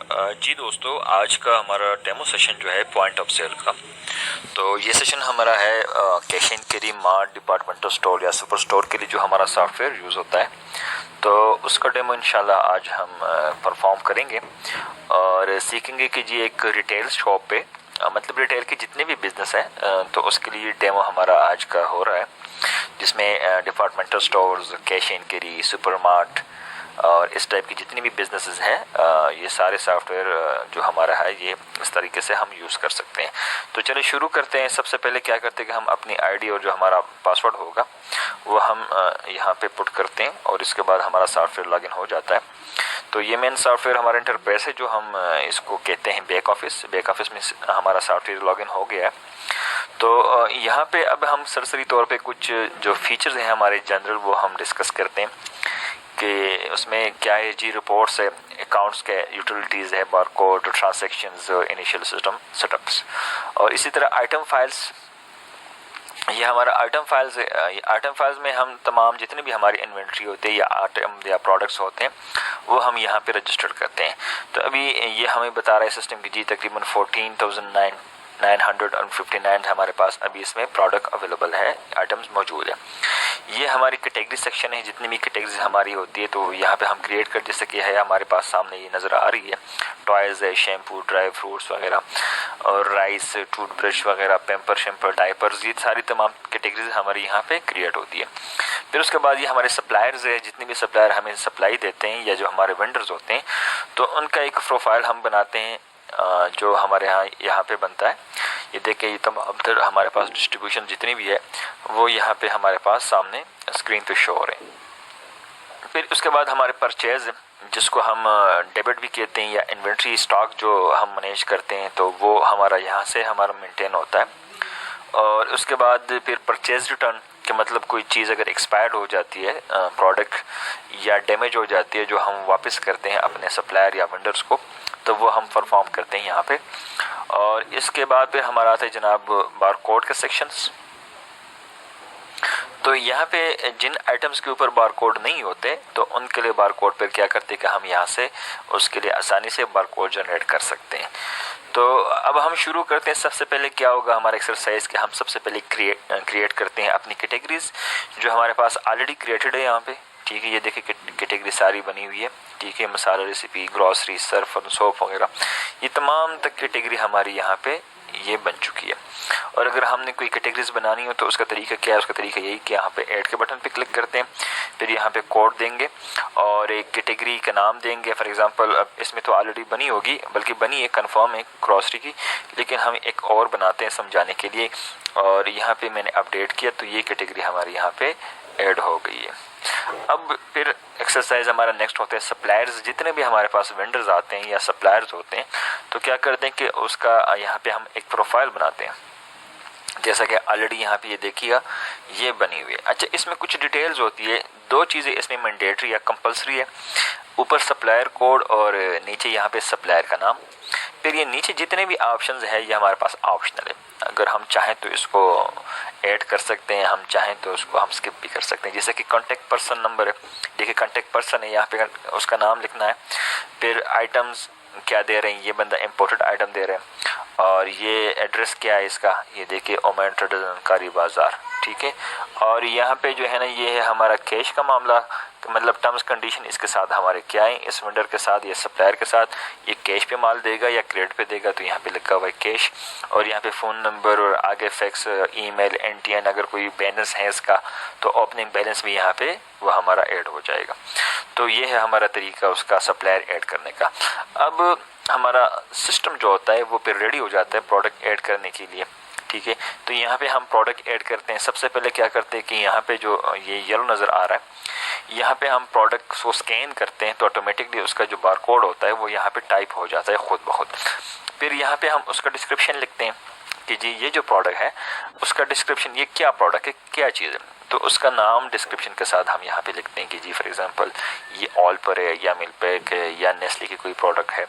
जी दोस्तों, आज का हमारा डेमो सेशन जो है पॉइंट ऑफ सेल का। तो ये सेशन हमारा है cash and carry mart departmental store या सुपर स्टोर के लिए जो हमारा सॉफ्टवेयर यूज़ होता है। तो उसका डेमो इंशाल्लाह आज हम परफॉर्म करेंगे और सीखेंगे कि जी एक रिटेल शॉप पे मतलब रिटेल के जितने भी बिजनेस हैं तो उसके लिए डेमो हमारा आज का हो रहा है, जिसमें departmental stores, cash and carry, supermart और इस टाइप की जितनी भी बिजनेसेस हैं ये सारे सॉफ्टवेयर जो हमारा है ये इस तरीके से हम यूज़ कर सकते हैं। तो चलिए शुरू करते हैं। सबसे पहले क्या करते हैं कि हम अपनी आईडी और जो हमारा पासवर्ड होगा वो हम यहाँ पे पुट करते हैं और इसके बाद हमारा सॉफ्टवेयर लॉगिन हो जाता है। तो ये मेन सॉफ्टवेयर हमारा इंटरफेस है जो हम इसको कहते हैं बैक ऑफिस। बैक ऑफिस में हमारा सॉफ्टवेयर लॉगिन हो गया है। तो यहाँ पे अब हम सरसरी तौर पे कुछ जो फीचर्स हैं हमारे जनरल वो हम डिस्कस करते हैं कि उसमें क्या है जी। रिपोर्ट्स है, अकाउंट्स के, यूटिलिटीज़ है, barcode, transactions, initial system setups और इसी तरह आइटम फाइल्स। ये हमारा आइटम फाइल्स है। आइटम फाइल्स में हम तमाम जितने भी हमारी इन्वेंट्री होती है या आइटम या प्रोडक्ट्स होते हैं वो हम यहाँ पे रजिस्टर करते हैं। तो अभी ये हमें बता रहा है सिस्टम की जी तकरीबन 14,959 हमारे पास अभी इसमें प्रोडक्ट अवेलेबल है, आइटम्स मौजूद है। ये हमारी कैटेगरी सेक्शन है, जितनी भी कैटेगरीज हमारी होती है तो यहाँ पे हम क्रिएट कर, जैसे कि है हमारे पास सामने ये नज़र आ रही है, टॉयज़ है, शैम्पू, ड्राई फ्रूट्स वगैरह और राइस, टूथब्रश वगैरह, पैम्पर शैम्पर, डायपर्स, ये सारी तमाम कैटेगरीज हमारी यहाँ पे क्रिएट होती है। फिर उसके बाद ये हमारे सप्लायर्स है, जितने भी सप्लायर हमें सप्लाई देते हैं या जो हमारे वेंडर्स होते हैं तो उनका एक प्रोफाइल हम बनाते हैं जो हमारे यहाँ पे बनता है। ये देखिए ये तमाम हमारे पास डिस्ट्रीब्यूशन जितनी भी है वो यहाँ पे हमारे पास सामने स्क्रीन पे शो हो रहे हैं। फिर उसके बाद हमारे परचेज जिसको हम डेबिट भी कहते हैं या इन्वेंट्री स्टॉक जो हम मैनेज करते हैं तो वो हमारा यहाँ से हमारा मेंटेन होता है। और उसके बाद फिर परचेज रिटर्न के मतलब कोई चीज़ अगर एक्सपायर्ड हो जाती है प्रोडक्ट या डैमेज हो जाती है जो हम वापस करते हैं अपने सप्लायर या वेंडर्स को, तो वो हम परफॉर्म करते हैं यहाँ पे। और इसके बाद फिर हमारा आता है जनाब बारकोड के सेक्शंस। तो यहाँ पे जिन आइटम्स के ऊपर बारकोड नहीं होते तो उनके लिए बारकोड पर क्या करते हैं कि हम यहाँ से उसके लिए आसानी से बारकोड जनरेट कर सकते हैं। तो अब हम शुरू करते हैं। सबसे पहले क्या होगा हमारा एक्सरसाइज के हम सबसे पहले क्रिएट करते हैं अपनी कैटेगरीज जो हमारे पास ऑलरेडी क्रिएटेड है यहाँ पे। ठीक है, ये देखिए कैटेगरी सारी बनी हुई है। ठीक है, मसाला, रेसिपी, ग्रॉसरी, सर्फ और सोप वगैरह ये तमाम तक कैटेगरी हमारी यहाँ पे ये बन चुकी है। और अगर हमने कोई कैटेगरीज बनानी हो तो उसका तरीका क्या है? उसका तरीका यही कि यहाँ पे ऐड के बटन पे क्लिक करते हैं, फिर यहाँ पे कोड देंगे और एक कैटेगरी का नाम देंगे। फॉर एग्जांपल अब इसमें तो ऑलरेडी बनी होगी, बल्कि बनी है कन्फर्म है ग्रॉसरी की, लेकिन हम एक और बनाते हैं समझाने के लिए। और यहाँ पे मैंने अपडेट किया तो ये कैटेगरी हमारी यहाँ पे ऐड हो गई है। अब फिर एक्सरसाइज हमारा नेक्स्ट होता है सप्लायर्स। जितने भी हमारे पास वेंडर्स आते हैं या सप्लायर्स होते हैं तो क्या करते हैं कि उसका यहाँ पे हम एक प्रोफाइल बनाते हैं, जैसा कि ऑलरेडी यहाँ पे ये देखिएगा ये बनी हुई है। अच्छा, इसमें कुछ डिटेल्स होती है, दो चीज़ें इसमें मैंडेटरी या कंपलसरी है, ऊपर सप्लायर कोड और नीचे यहाँ पे सप्लायर का नाम। फिर ये नीचे जितने भी ऑप्शंस है ये हमारे पास ऑप्शनल है। अगर हम चाहें तो इसको ऐड कर सकते हैं, हम चाहें तो उसको हम स्किप भी कर सकते हैं। जैसे कि कॉन्टेक्ट पर्सन नंबर है, देखिए कॉन्टेक्ट पर्सन है, यहाँ पे उसका नाम लिखना है। फिर आइटम्स क्या दे रहे हैं, ये बंदा इम्पोर्टेड आइटम दे रहे हैं। और ये एड्रेस क्या है इसका, ये देखिए ओमान ट्रेडर्स कारी बाज़ार। ठीक है, और यहाँ पे जो है ना ये है हमारा कैश का मामला, मतलब टर्म्स कंडीशन इसके साथ हमारे क्या है, इस वेंडर के साथ या सप्लायर के साथ ये कैश पे माल देगा या क्रेडिट पे देगा, तो यहाँ पे लिखा हुआ है कैश। और यहाँ पे फ़ोन नंबर और आगे फैक्स, ईमेल, एनटीएन, अगर कोई बैलेंस है इसका तो ओपनिंग बैलेंस भी यहाँ पे वो हमारा ऐड हो जाएगा। तो ये है हमारा तरीका उसका सप्लायर ऐड करने का। अब हमारा सिस्टम जो होता है वो फिर रेडी हो जाता है प्रोडक्ट ऐड करने के लिए। ठीक है, तो यहाँ पे हम प्रोडक्ट ऐड करते हैं। सबसे पहले क्या करते हैं कि यहाँ पे जो ये येलो नज़र आ रहा है यहाँ पे हम प्रोडक्ट को स्कैन करते हैं तो ऑटोमेटिकली उसका जो बारकोड होता है वो यहाँ पे टाइप हो जाता है खुद ब खुद। फिर यहाँ पे हम उसका डिस्क्रिप्शन लिखते हैं कि जी ये जो प्रोडक्ट है उसका डिस्क्रिप्शन, ये क्या प्रोडक्ट है, क्या चीज़ है। तो उसका नाम डिस्क्रिप्शन के साथ हम यहाँ पे लिखते हैं कि जी फॉर एग्जांपल ये ऑल पर है या मिल्कपैक है या नेस्ले की कोई प्रोडक्ट है,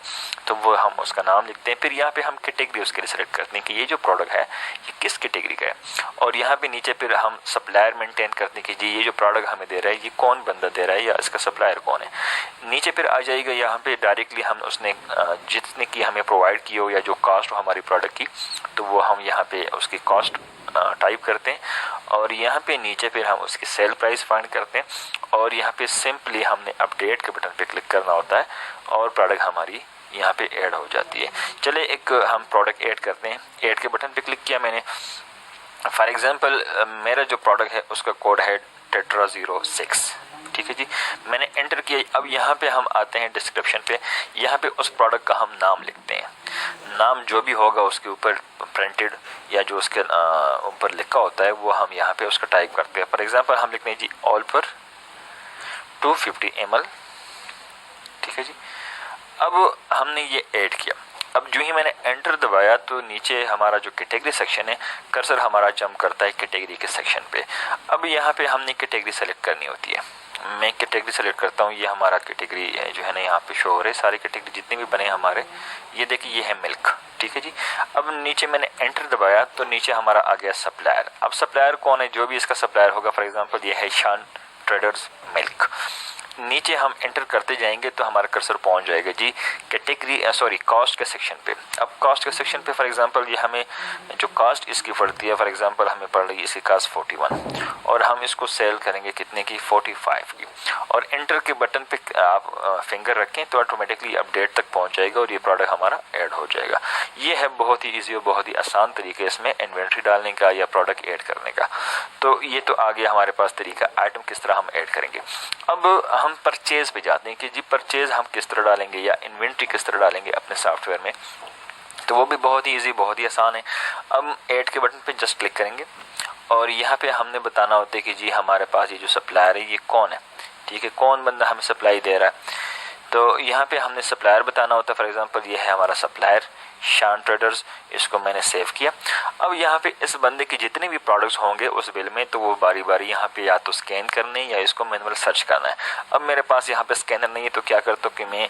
तो वो हम उसका नाम लिखते हैं। फिर यहाँ पे हम कैटेगरी उसके लिए सेलेक्ट करते हैं कि ये जो प्रोडक्ट है ये किस कैटेगरी का है, और यहाँ पे नीचे फिर हम सप्लायर मेंटेन करते हैं कि जी ये जो प्रोडक्ट हमें दे रहा है ये कौन बंदा दे रहा है या इसका सप्लायर कौन है। नीचे फिर आ जाएगा यहाँ पे डायरेक्टली हम उसने जितने की हमें प्रोवाइड की हो या जो कॉस्ट हो हमारी प्रोडक्ट की, तो वो हम यहाँ पे उसकी कॉस्ट टाइप करते हैं, और यहाँ पे नीचे फिर हम उसकी सेल प्राइस फाइंड करते हैं, और यहाँ पे सिंपली हमने अपडेट के बटन पे क्लिक करना होता है और प्रोडक्ट हमारी यहाँ पे ऐड हो जाती है। चले एक हम प्रोडक्ट ऐड करते हैं। ऐड के बटन पे क्लिक किया मैंने, फॉर एग्जांपल मेरा जो प्रोडक्ट है उसका कोड है टेट्रा06, ठीक है जी। मैंने एंटर किया। अब यहाँ पे हम आते हैं डिस्क्रिप्शन पे, यहाँ पे उस प्रोडक्ट का हम नाम लिखते हैं। नाम जो भी होगा उसके ऊपर प्रिंटेड या जो उसके ऊपर लिखा होता है वो हम यहाँ पे उसका टाइप करते हैं। फॉर एग्जांपल हम लिखते हैं जी ऑल पर 250 ml, ठीक है जी। अब हमने ये ऐड किया। अब जो ही मैंने एंटर दबाया तो नीचे हमारा जो कैटेगरी सेक्शन है कर्सर हमारा जंप करता है कैटेगरी के सेक्शन पे। अब यहाँ पे हमने कैटेगरी सेलेक्ट करनी होती है। मैं कैटेगरी सेलेक्ट करता हूँ। ये हमारा कैटेगरी जो है ना यहाँ पे शो हो रहे सारे कैटेगरी जितने भी बने हमारे, ये देखिए ये है मिल्क, ठीक है जी। अब नीचे मैंने एंटर दबाया तो नीचे हमारा आ गया सप्लायर। अब सप्लायर कौन है, जो भी इसका सप्लायर होगा, फॉर एग्जांपल ये है शान ट्रेडर्स मिल्क। नीचे हम एंटर करते जाएंगे तो हमारा कर्सर पहुंच जाएगा जी कैटेगरी कॉस्ट के सेक्शन पे। अब कॉस्ट के सेक्शन पे फॉर एग्जांपल ये हमें जो कॉस्ट इसकी पड़ती है, फॉर एग्जांपल हमें पड़ रही है इसकी कॉस्ट 41 और हम इसको सेल करेंगे कितने की, 45 की। और एंटर के बटन पे आप फिंगर रखें तो ऑटोमेटिकली अपडेट तक पहुंच जाएगा और ये प्रोडक्ट हमारा ऐड हो जाएगा। ये है बहुत ही ईजी और बहुत ही आसान तरीके इसमें इन्वेंट्री डालने का या प्रोडक्ट ऐड करने का। तो ये तो आ गया हमारे पास तरीका आइटम किस तरह हम ऐड करेंगे। अब हम परचेज पे जाते हैं कि जी परचेज हम किस तरह डालेंगे या इन्वेंट्री किस तरह डालेंगे अपने सॉफ्टवेयर में, तो वो भी बहुत ही ईजी बहुत ही आसान है। अब ऐड के बटन पे जस्ट क्लिक करेंगे और यहाँ पे हमने बताना होता है कि जी हमारे पास ये जो सप्लायर है ये कौन है, ठीक है, कौन बंदा हमें सप्लाई दे रहा है। तो यहाँ पे हमने सप्लायर बताना होता है। फॉर एग्जांपल ये है हमारा सप्लायर शान ट्रेडर्स, इसको मैंने सेव किया। अब यहाँ पे इस बंदे के जितने भी प्रोडक्ट्स होंगे उस बिल में, तो वो बारी बारी यहाँ पे या तो स्कैन करने या इसको मैनुअल सर्च करना है। अब मेरे पास यहाँ पे स्कैनर नहीं है तो क्या करता हूँ कि मैं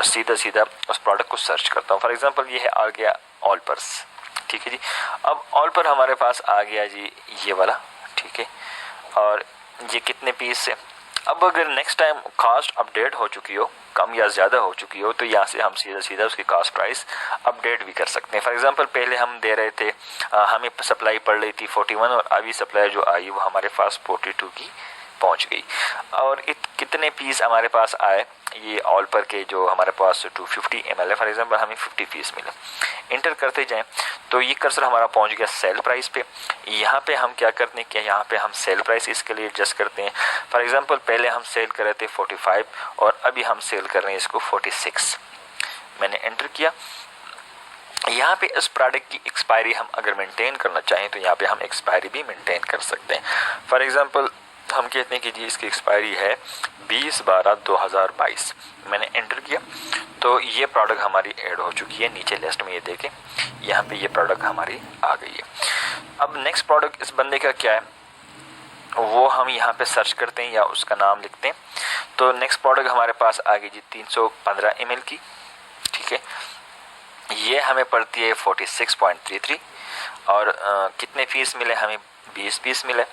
सीधा उस प्रोडक्ट को सर्च करता हूँ। फॉर एग्जाम्पल ये है आ गया ऑल पर्स, ठीक है जी। अब ऑल पर हमारे पास आ गया जी ये वाला, ठीक है, और ये कितने पीस है। अब अगर नेक्स्ट टाइम कास्ट अपडेट हो चुकी हो, कम या ज़्यादा हो चुकी हो, तो यहाँ से हम सीधा उसकी कास्ट प्राइस अपडेट भी कर सकते हैं। फॉर एग्जांपल पहले हम दे रहे थे हमें सप्लाई पड़ रही थी 41 और अभी सप्लाई जो आई वो हमारे पास 42 की पहुँच गई। और कितने पीस हमारे पास आए, ये ऑल पर के जो हमारे पास 250 ml है, फॉर एग्जांपल हमें 50 पीस मिले। इंटर करते जाएं तो ये कर्सर हमारा पहुंच गया सेल प्राइस पे। यहाँ पे हम क्या करते हैं कि यहाँ पे हम सेल प्राइस इसके लिए एडजस्ट करते हैं। फॉर एग्जांपल पहले हम सेल कर रहे थे 45 और अभी हम सेल कर रहे हैं इसको 46। मैंने एंटर किया। यहाँ पे इस प्रोडक्ट की एक्सपायरी हम अगर मेंटेन करना चाहें तो यहाँ पे हम एक्सपायरी भी मेंटेन कर सकते हैं। फॉर एग्जांपल हम कहते हैं कि जी इसकी एक्सपायरी है 20/12/2022। मैंने एंटर किया तो ये प्रोडक्ट हमारी ऐड हो चुकी है। नीचे लिस्ट में ये देखें, यहाँ पे ये प्रोडक्ट हमारी आ गई है। अब नेक्स्ट प्रोडक्ट इस बंदे का क्या है वो हम यहाँ पे सर्च करते हैं या उसका नाम लिखते हैं। तो नेक्स्ट प्रोडक्ट हमारे पास आ गई जी 315 ml की, ठीक है। ये हमें पड़ती है 46.33 और कितने पीस मिले हमें, 20 पीस मिले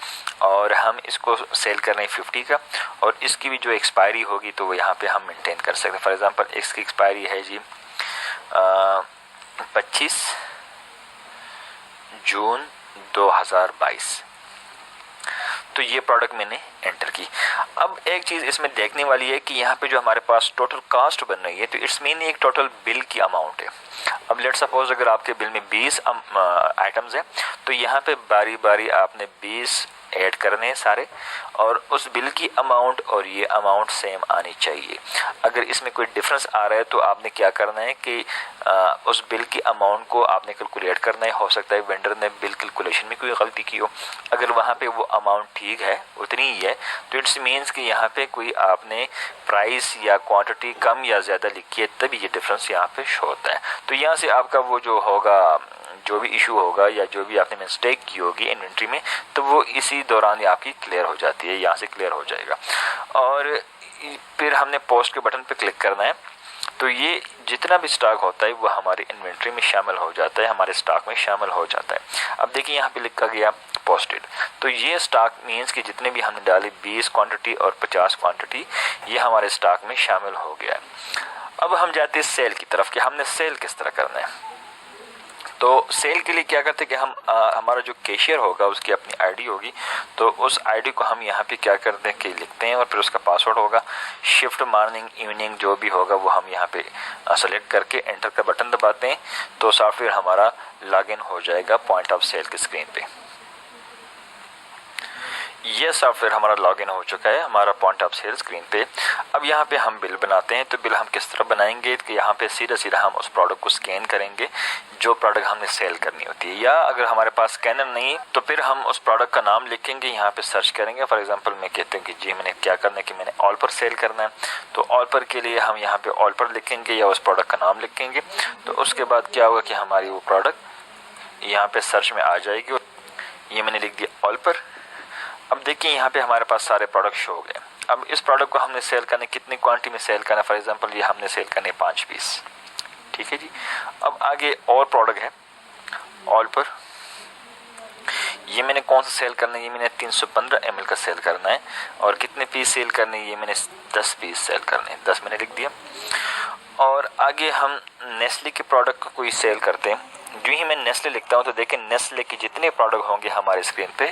और हम इसको सेल कर रहे हैं 50 का। और इसकी भी जो एक्सपायरी होगी तो वो यहाँ पे हम मेंटेन कर सकते हैं। फॉर एग्जांपल इसकी एक्सपायरी है जी 25 जून 2022। तो ये प्रोडक्ट मैंने एंटर की। अब एक चीज़ इसमें देखने वाली है कि यहाँ पे जो हमारे पास टोटल कास्ट बन रही है तो इट्स मीन एक टोटल बिल की अमाउंट है। अब लेट सपोज अगर आपके बिल में 20 आइटम्स हैं तो यहाँ पे बारी बारी आपने 20 ऐड करने हैं सारे और उस बिल की अमाउंट और ये अमाउंट सेम आनी चाहिए। अगर इसमें कोई डिफरेंस आ रहा है तो आपने क्या करना है कि उस बिल की अमाउंट को आपने कैलकुलेट करना है। हो सकता है वेंडर ने बिल कैलकुलेशन में कोई गलती की हो। अगर वहाँ पे वो अमाउंट ठीक है उतनी ही है तो इट्स मीन्स कि यहाँ पे कोई आपने प्राइस या क्वांटिटी कम या ज़्यादा लिखी है तभी ये डिफरेंस यहाँ पे शो होता है। तो यहाँ से आपका वो जो होगा जो भी इशू होगा या जो भी आपने मिस्टेक की होगी इन्वेंट्री में, तो वो इसी दौरान ही आपकी क्लियर हो जाती है, यहाँ से क्लियर हो जाएगा। और फिर हमने पोस्ट के बटन पे क्लिक करना है, तो ये जितना भी स्टॉक होता है वो हमारी इन्वेंट्री में शामिल हो जाता है, हमारे स्टॉक में शामिल हो जाता है। अब देखिए यहाँ पे लिखा गया पोस्टेड, तो ये स्टॉक मीन्स कि जितने भी हमने डाली 20 क्वांटिटी और 50 क्वांटिटी, ये हमारे स्टॉक में शामिल हो गया है। अब हम जाते हैं सेल की तरफ कि हमने सेल किस तरह करना है। तो सेल के लिए क्या करते हैं कि हम हमारा जो कैशियर होगा उसकी अपनी आईडी होगी, तो उस आईडी को हम यहाँ पे क्या करते हैं कि लिखते हैं और फिर उसका पासवर्ड होगा। शिफ्ट मॉर्निंग इवनिंग जो भी होगा वो हम यहाँ पे सेलेक्ट करके एंटर का बटन दबाते हैं, तो सॉफ्टवेयर हमारा लॉगिन हो जाएगा पॉइंट ऑफ सेल की स्क्रीन पे। ये सॉफ्टवेयर हमारा लॉगिन हो चुका है हमारा पॉइंट ऑफ सेल स्क्रीन पे। अब यहाँ पे हम बिल बनाते हैं, तो बिल हम किस तरह बनाएंगे कि यहाँ पे सीधा हम उस प्रोडक्ट को स्कैन करेंगे जो प्रोडक्ट हमने सेल करनी होती है, या अगर हमारे पास स्कैनर नहीं तो फिर हम उस प्रोडक्ट का नाम लिखेंगे, यहाँ पे सर्च करेंगे। फॉर एग्जांपल मैं कहते हैं कि जी मैंने क्या करना है कि मैंने ऑल पर सेल करना है, तो ऑल पर के लिए हम यहाँ पे ऑल पर लिखेंगे या उस प्रोडक्ट का नाम लिखेंगे। तो उसके बाद क्या होगा कि हमारी वो प्रोडक्ट यहाँ पे सर्च में आ जाएगी। ये मैंने लिख दिया ऑल पर। अब देखिए यहाँ पे हमारे पास सारे प्रोडक्ट शो हो गए। अब इस प्रोडक्ट को हमने सेल करने कितनी क्वांटिटी में सेल करना है, फॉर एग्जांपल ये हमने सेल करने 5 पीस, ठीक है जी। अब आगे और प्रोडक्ट है ऑल पर, ये मैंने कौन सा सेल करना है, ये मैंने 315 ml का सेल करना है। और कितने पीस सेल करने हैं, ये मैंने 10 पीस सेल करने हैं, 10 मैंने लिख दिया। और आगे हम नेस्ले के प्रोडक्ट को कोई सेल करते हैं। जो ही मैं नेस्ले लिखता हूँ तो देखें नेस्ले के जितने प्रोडक्ट होंगे हमारे स्क्रीन पे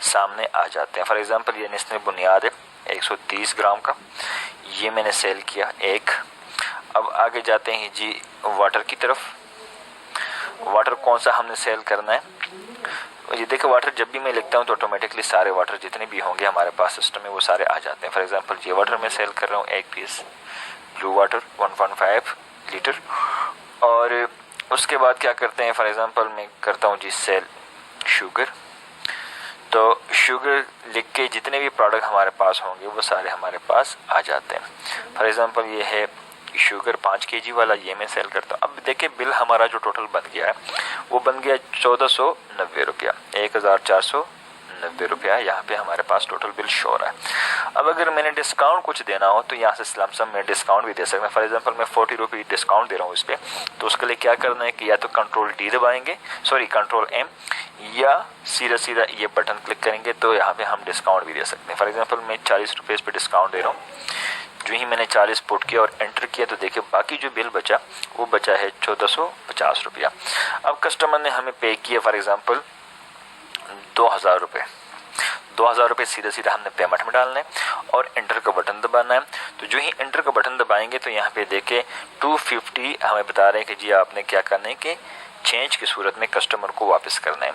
सामने आ जाते हैं। फॉर एग्जांपल ये नेस्ले बुनियाद है 130 ग्राम का, ये मैंने सेल किया एक। अब आगे जाते हैं जी वाटर की तरफ। वाटर कौन सा हमने सेल करना है, ये देखो वाटर जब भी मैं लिखता हूँ तो ऑटोमेटिकली सारे वाटर जितने भी होंगे हमारे पास सिस्टम में वो सारे आ जाते हैं। फॉर एग्जांपल ये वाटर मैं सेल कर रहा हूँ एक पीस, ब्लू वाटर 1.5 लीटर। और उसके बाद क्या करते हैं, फॉर एग्जांपल मैं करता हूँ जी सेल शुगर, तो शुगर लिख के जितने भी प्रोडक्ट हमारे पास होंगे वो सारे हमारे पास आ जाते हैं। फॉर एग्जांपल ये है शुगर 5 kg वाला, ये मैं सेल करता हूँ। अब देखिए बिल हमारा जो टोटल बन गया है वो बन गया 1490 रुपया, 1490 रुपया यहाँ पे हमारे पास टोटल बिल शो हो रहा है। अब अगर मैंने डिस्काउंट कुछ देना हो तो यहाँ से लमसम में डिस्काउंट भी दे सकते हैं। फॉर एग्जांपल मैं 40 रुपये डिस्काउंट दे रहा हूँ इस पर, तो उसके लिए क्या करना है कि या तो कंट्रोल दबाएंगे, कंट्रोल M, या सीधा ये बटन क्लिक करेंगे तो यहाँ पे हम डिस्काउंट भी दे सकते हैं। फॉर एग्जांपल मैं 40 रुपये पे डिस्काउंट दे रहा हूँ। जो ही मैंने 40 पुट किया और एंटर किया तो देखिए बाकी जो बिल बचा वो बचा है 1450 रुपया। अब कस्टमर ने हमें पे किया फॉर एग्जांपल 2000 रुपये। 2000 रुपये सीधा हमने पेमेंट में डालना है और एंटर का बटन दबाना है। तो जो ही एंटर का बटन दबाएंगे तो यहाँ पे देखें 250 हमें बता रहे हैं कि जी आपने क्या करना है कि चेंज की सूरत में कस्टमर को वापस करना है।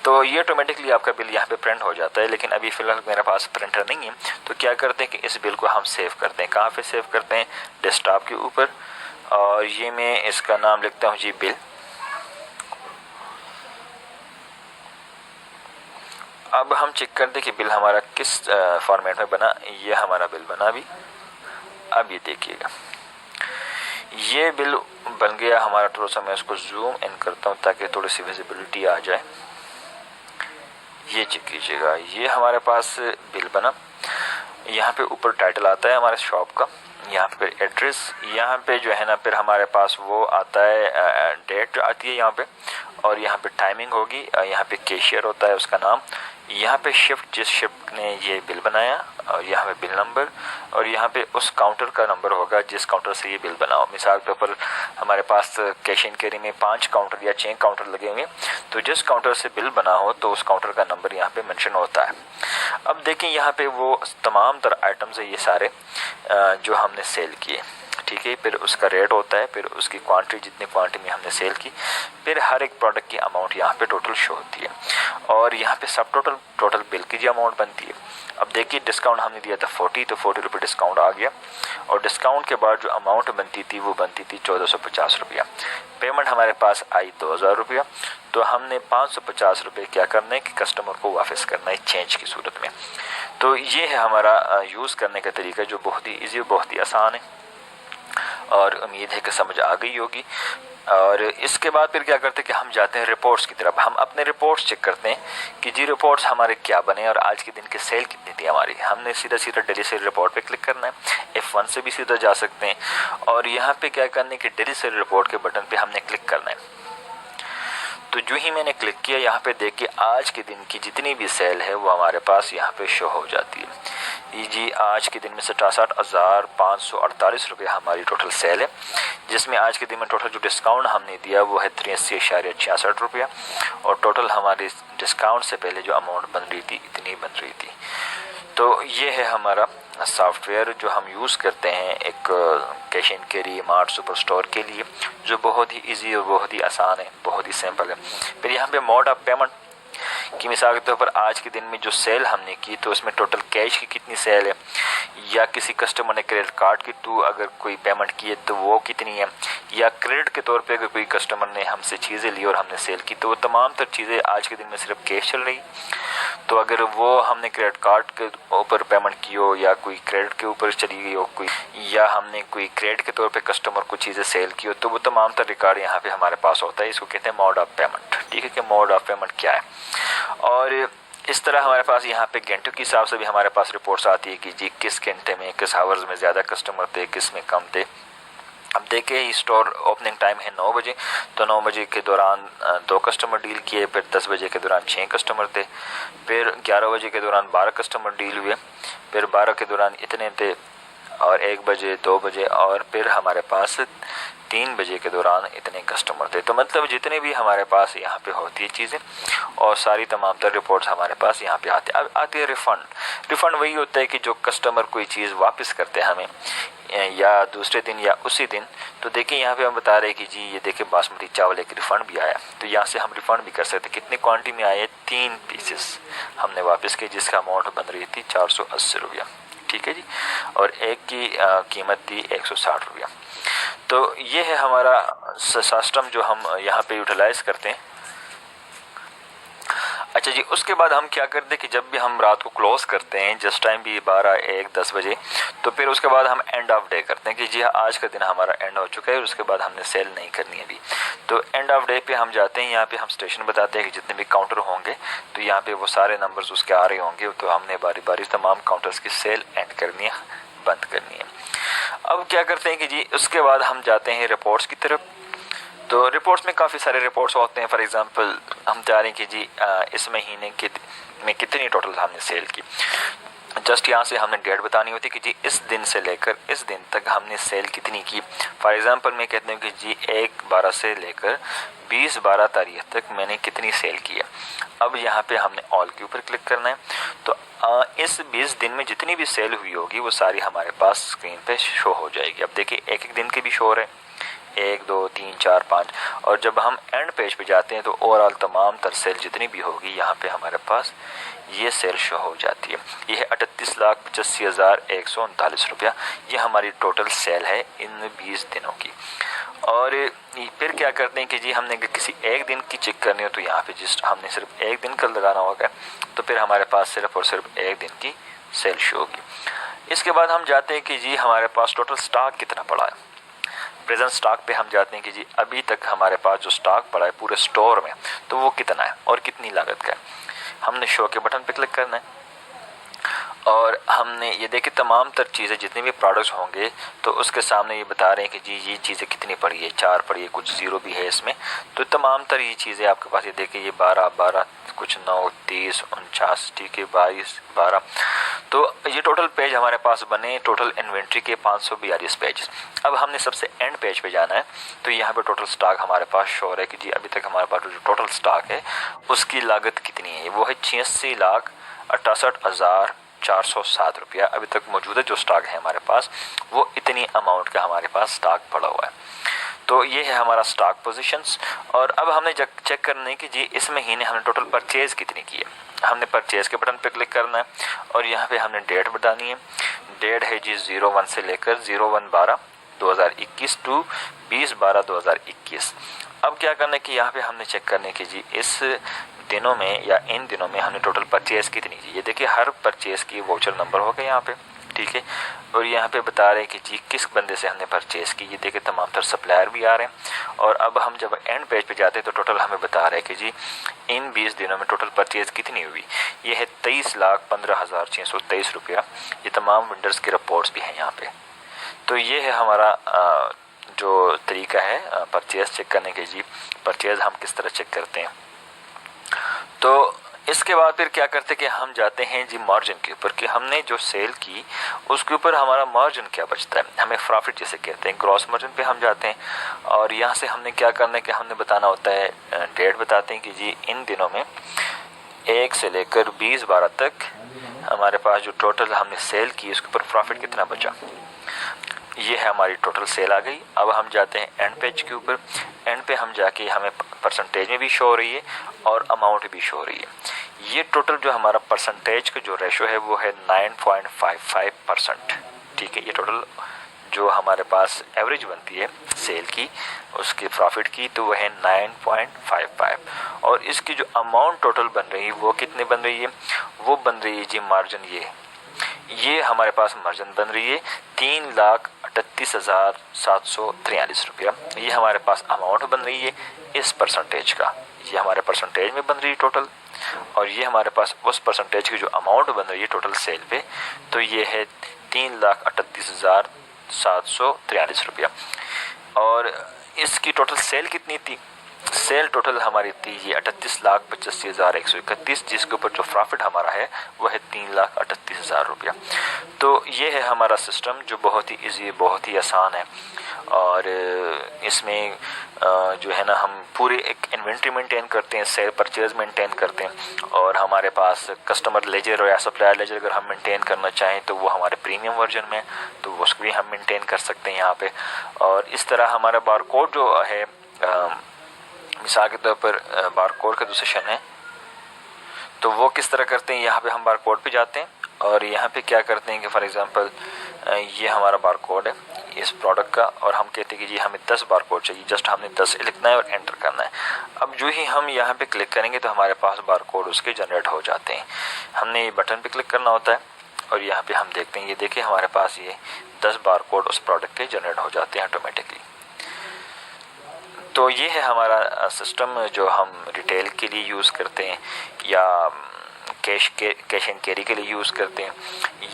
तो ये ऑटोमेटिकली आपका बिल यहाँ पे प्रिंट हो जाता है, लेकिन अभी फ़िलहाल मेरे पास प्रिंटर नहीं है। तो क्या करते हैं कि इस बिल को हम सेव करते हैं। कहाँ पे सेव करते हैं, डेस्कटॉप के ऊपर। और ये मैं इसका नाम लिखता हूँ जी बिल। अब हम चेक करते हैं कि बिल हमारा किस फॉर्मेट में बना। ये हमारा बिल बना अभी। अब ये देखिएगा ये बिल बन गया हमारा। थोड़ा सा मैं इसको जूम इन करता हूँ ताकि थोड़ी सी विजिबिलिटी आ जाए। ये चेक कीजिएगा, ये हमारे पास बिल बना। यहाँ पे ऊपर टाइटल आता है हमारे शॉप का, यहाँ पे एड्रेस, यहाँ पे जो है ना फिर हमारे पास वो आता है डेट आती है यहाँ पे, और यहाँ पे टाइमिंग होगी, यहाँ पे कैशियर होता है उसका नाम, यहाँ पे शिफ्ट जिस शिफ्ट ने ये बिल बनाया, और यहाँ पे बिल नंबर, और यहाँ पे उस काउंटर का नंबर होगा जिस काउंटर से ये बिल बना हो। मिसाल के ऊपर हमारे पास कैश एंड कैरी में 5 काउंटर या 6 काउंटर लगे हुए, तो जिस काउंटर से बिल बना हो तो उस काउंटर का नंबर यहाँ पे मेंशन होता है। अब देखें यहाँ पे वो तमाम तरह आइटम्स है ये सारे जो हमने सेल किए, ठीक है। फिर उसका रेट होता है, फिर उसकी क्वांटिटी जितनी क्वांटिटी में हमने सेल की, फिर हर एक प्रोडक्ट की अमाउंट यहाँ पे टोटल शो होती है, और यहाँ पे सब टोटल बिल की जो अमाउंट बनती है। अब देखिए डिस्काउंट हमने दिया था 40, तो 40 रुपये डिस्काउंट आ गया, और डिस्काउंट के बाद जो अमाउंट बनती थी वो बनती थी 1450 रुपया। पेमेंट हमारे पास आई 2000 रुपया, तो हमने 550 रुपये क्या करना है कि कस्टमर को वापस करना है चेंज की सूरत में। तो ये है हमारा यूज़ करने का तरीका जो बहुत ही ईजी और बहुत ही आसान है। और उम्मीद है कि समझ आ गई होगी। और इसके बाद फिर क्या करते हैं कि हम जाते हैं रिपोर्ट्स की तरफ। हम अपने रिपोर्ट्स चेक करते हैं कि जी रिपोर्ट्स हमारे क्या बने और आज के दिन की सेल कितनी थी हमारी। हमने सीधा सीधा डेली सेल रिपोर्ट पे क्लिक करना है। F1 से भी सीधा जा सकते हैं और यहाँ पे क्या करना है कि डेली सेल रिपोर्ट के बटन पे हमने क्लिक करना है। तो जो ही मैंने क्लिक किया, यहाँ पे देखिए आज के दिन की जितनी भी सेल है वो हमारे पास यहाँ पे शो हो जाती है। ये जी आज के दिन में 67,548 रुपये हमारी टोटल सेल है, जिसमें आज के दिन में टोटल जो डिस्काउंट हमने दिया वो है 83.66 रुपया और टोटल हमारी डिस्काउंट से पहले जो अमाउंट बन रही थी इतनी बन रही थी। तो ये है हमारा सॉफ्टवेयर जो हम यूज़ करते हैं एक cash and carry mart super store के लिए, जो बहुत ही इजी और बहुत ही आसान है, बहुत ही सिंपल है। फिर यहाँ पे मोड ऑफ पेमेंट की मिसाल के तौर पर आज के दिन में जो सेल हमने की तो उसमें टोटल कैश की कितनी सेल है, या किसी कस्टमर ने क्रेडिट कार्ड के थ्रू अगर कोई पेमेंट की है तो वो कितनी है, या क्रेडिट के तौर पे अगर कोई कस्टमर ने हमसे चीज़ें ली और हमने सेल की तो वो तमाम तर चीज़ें आज के दिन में सिर्फ कैश चल रही। तो अगर वो हमने क्रेडिट कार्ड के ऊपर पेमेंट की हो या कोई क्रेडिट के ऊपर चली गई हो कोई, या हमने कोई क्रेडिट के तौर पे कस्टमर को चीज़ें सेल की हो, तो वो तमाम तर रिकॉर्ड यहाँ पे हमारे पास होता है। इसको कहते हैं मोड ऑफ पेमेंट। ठीक है कि मोड ऑफ पेमेंट क्या है। और इस तरह हमारे पास यहाँ पे घंटों के हिसाब से भी हमारे पास रिपोर्ट्स आती है कि जी किस घंटे में किस आवर्स में ज़्यादा कस्टमर थे, किस में कम थे। अब देखिए स्टोर ओपनिंग टाइम है 9 बजे, तो 9 बजे के दौरान 2 कस्टमर डील किए, फिर 10 बजे के दौरान 6 कस्टमर थे, फिर 11 बजे के दौरान 12 कस्टमर डील हुए, फिर 12 के दौरान इतने थे, और 1 बजे 2 बजे, और फिर हमारे पास 3 बजे के दौरान इतने कस्टमर थे। तो मतलब जितने भी हमारे पास यहाँ पे होती है चीज़ें और सारी तमाम तर रिपोर्ट्स हमारे पास यहाँ पे आते हैं। अब आती है रिफ़ंड वही होता है कि जो कस्टमर कोई चीज़ वापस करते हैं हमें या दूसरे दिन या उसी दिन। तो देखिए यहाँ पे हम बता रहे हैं कि जी ये देखिए बासमती चावल एक रिफ़ंड भी आया, तो यहाँ से हम रिफ़ंड भी कर सकते हैं। कितनी क्वांटिटी में आए? 3 पीसेस हमने वापस किए, जिसका अमाउंट बन रही थी 480 रुपया। ठीक है जी, और एक की कीमत थी 160 रुपया। तो ये है हमारा सिस्टम जो हम यहाँ पे यूटिलाइज़ करते हैं। अच्छा जी, उसके बाद हम क्या करते हैं कि जब भी हम रात को क्लोज करते हैं, जिस टाइम भी 12, 1, 10 बजे, तो फिर उसके बाद हम एंड ऑफ डे करते हैं कि जी आज का दिन हमारा एंड हो चुका है और उसके बाद हमने सेल नहीं करनी है अभी। तो एंड ऑफ डे पे हम जाते हैं, यहाँ पे हम स्टेशन बताते हैं कि जितने भी काउंटर होंगे तो यहाँ पे वो सारे नंबर्स उसके आ रहे होंगे, तो हमने बारी बारी तमाम काउंटर्स की सेल एंड करनी है, बंद करनी है। अब क्या करते हैं कि जी उसके बाद हम जाते हैं रिपोर्ट्स की तरफ। तो रिपोर्ट्स में काफ़ी सारे रिपोर्ट्स होते हैं। फॉर एग्जांपल हम चाह रहे हैं कि जी इस महीने में कितनी टोटल हमने सेल की। जस्ट यहाँ से हमने डेट बतानी होती है कि जी इस दिन से लेकर इस दिन तक हमने सेल कितनी की। फॉर एग्जांपल मैं कहता हूँ कि जी 1/12 से लेकर 20/12 तारीख तक मैंने कितनी सेल की है। अब यहाँ पे हमने ऑल के ऊपर क्लिक करना है। तो इस 20 दिन में जितनी भी सेल हुई होगी वो सारी हमारे पास स्क्रीन पे शो हो जाएगी। अब देखिए एक एक दिन की भी शो हो रहे हैं, 1, 2, 3, 4, 5, और जब हम एंड पेज पे जाते हैं तो ओवरऑल तमाम तर सेल जितनी भी होगी यहाँ पे हमारे पास ये सेल शो हो जाती है। ये है 38,85,139 रुपया। ये हमारी टोटल सेल है इन 20 दिनों की। और फिर क्या करते हैं कि जी हमने किसी एक दिन की चेक करनी हो तो यहाँ पे जिस हमने सिर्फ एक दिन का लगाना होगा, तो फिर हमारे पास सिर्फ और सिर्फ एक दिन की सेल शो होगी। इसके बाद हम जाते हैं कि जी हमारे पास टोटल स्टॉक कितना पड़ा है। प्रेजेंट स्टॉक पे हम जाते हैं कि जी अभी तक हमारे पास जो स्टॉक पड़ा है पूरे स्टोर में तो वो कितना है और कितनी लागत का है। हमने शो के बटन पे क्लिक करना है और हमने ये देखिए तमाम तर चीज़ें जितने भी प्रोडक्ट्स होंगे तो उसके सामने ये बता रहे हैं कि जी ये चीज़ें कितनी पड़ी है, 4 पड़ी है, कुछ 0 भी है इसमें। तो तमाम तर ये चीज़ें आपके पास ये देखिए ये 12, 12, कुछ 9, 30, 49, ठीक है 22, 12। तो ये टोटल पेज हमारे पास बने टोटल इन्वेंट्री के 542 पेज। अब हमने सबसे एंड पेज पे जाना है तो यहाँ पे टोटल स्टॉक हमारे पास शो है कि जी अभी तक हमारे पास जो टोटल स्टॉक है उसकी लागत कितनी है। वो है 86,68,407 रुपया। अभी तक मौजूदा जो स्टॉक है हमारे पास वो इतनी अमाउंट का हमारे पास स्टॉक पड़ा हुआ है। तो ये है हमारा स्टॉक पोजीशंस। और अब हमने चेक करना है कि जी इस महीने हमने टोटल परचेज़ कितनी की है। हमने परचेज़ के बटन पे क्लिक करना है और यहाँ पे हमने डेट बतानी है। डेट है जी 01 से लेकर 01/12/2021 टू 20/12/2021। अब क्या करना है कि यहाँ पे हमने चेक करने की जी इस दिनों में या इन दिनों में हमने टोटल परचेज़ कितनी की। ये देखिए हर परचेज़ की वाउचर नंबर होगा यहाँ पे, ठीक है। और यहाँ पे बता रहे हैं कि जी किस बंदे से हमने परचेज़ की। ये देखे तमाम तर सप्लायर भी आ रहे हैं। और अब हम जब एंड पेज पे जाते हैं तो टोटल हमें बता रहे हैं कि जी इन 20 दिनों में टोटल परचेज़ कितनी हुई। ये है 23,15,623 रुपया। ये तमाम वेंडर्स की रिपोर्ट्स भी हैं यहाँ पे। तो ये है हमारा जो तरीका है परचेज़ चेक करने के। जी परचेज़ हम किस तरह चेक करते हैं। तो इसके बाद फिर क्या करते हैं कि हम जाते हैं जी मार्जिन के ऊपर कि हमने जो सेल की उसके ऊपर हमारा मार्जिन क्या बचता है, हमें प्रॉफिट जिसे कहते हैं। ग्रॉस मार्जिन पे हम जाते हैं और यहाँ से हमने क्या करना है कि हमने बताना होता है डेट बताते हैं कि जी इन दिनों में 1 से लेकर 20/12 तक हमारे पास जो टोटल हमने सेल की उसके ऊपर प्रॉफिट कितना बचा। ये है हमारी टोटल सेल आ गई। अब हम जाते हैं एंड पेज के ऊपर। एंड पे हम जाके हमें परसेंटेज में भी शो हो रही है और अमाउंट भी शो हो रही है। ये टोटल जो हमारा परसेंटेज का जो रेशो है वो है 9.55%। ठीक है, ये टोटल जो हमारे पास एवरेज बनती है सेल की उसके प्रॉफिट की तो वह है 9.55। और इसकी जो अमाउंट टोटल बन रही है वो कितने बन रही है, वो बन रही है जी मार्जिन। ये हमारे पास मार्जिन बन रही है 3,38,743 रुपया। ये हमारे पास अमाउंट बन रही है इस परसेंटेज का। ये हमारे परसेंटेज में बन रही है टोटल। और ये हमारे पास उस परसेंटेज की जो अमाउंट बन रही है टोटल सेल पे तो ये है 3,38,743 रुपया। और इसकी टोटल सेल कितनी थी, सेल टोटल हमारी थी ये 38,85,131, जिसके ऊपर जो प्रॉफिट हमारा है वह है 3,38,000 रुपया। तो ये है हमारा सिस्टम जो बहुत ही इजी, बहुत ही आसान है। और इसमें जो है ना हम पूरे एक इन्वेंट्री मेंटेन करते हैं, सेल परचेज मेंटेन करते हैं। और हमारे पास कस्टमर लेजर या सप्लायर लेजर अगर हम मेंटेन करना चाहें तो वो हमारे प्रीमियम वर्जन में तो उसको भी हम मेंटेन कर सकते हैं यहाँ पे। और इस तरह हमारा बारकोड जो है मिसाल के तौर पर बारकोड का जो सेशन है तो वो किस तरह करते हैं। यहाँ पे हम बारकोड पे जाते हैं और यहाँ पे क्या करते हैं कि फॉर एग्जांपल ये हमारा बारकोड है इस प्रोडक्ट का और हम कहते हैं कि जी हमें 10 बारकोड चाहिए। जस्ट हमने 10 लिखना है और एंटर करना है। अब जो ही हम यहाँ पे क्लिक करेंगे तो हमारे पास बारकोड उसके जनरेट हो जाते हैं। हमने ये बटन पे क्लिक करना होता है और यहाँ पे हम देखते हैं, ये देखिए हमारे पास ये 10 बारकोड उस प्रोडक्ट के जनरेट हो जाते हैं ऑटोमेटिकली। तो ये है हमारा सिस्टम जो हम रिटेल के लिए यूज़ करते हैं या कैश एंड कैरी के लिए यूज़ करते हैं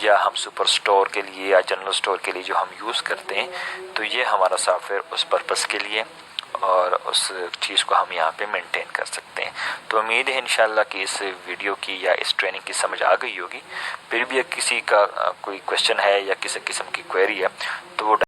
या हम सुपर स्टोर के लिए या जनरल स्टोर के लिए जो हम यूज़ करते हैं। तो ये हमारा सॉफ्टवेयर उस पर्पस के लिए और उस चीज़ को हम यहाँ पे मेंटेन कर सकते हैं। तो उम्मीद है इंशाल्लाह कि इस वीडियो की या इस ट्रेनिंग की समझ आ गई होगी। फिर भी किसी का कोई क्वेश्चन है या किसी किस्म की क्वेरी है तो वो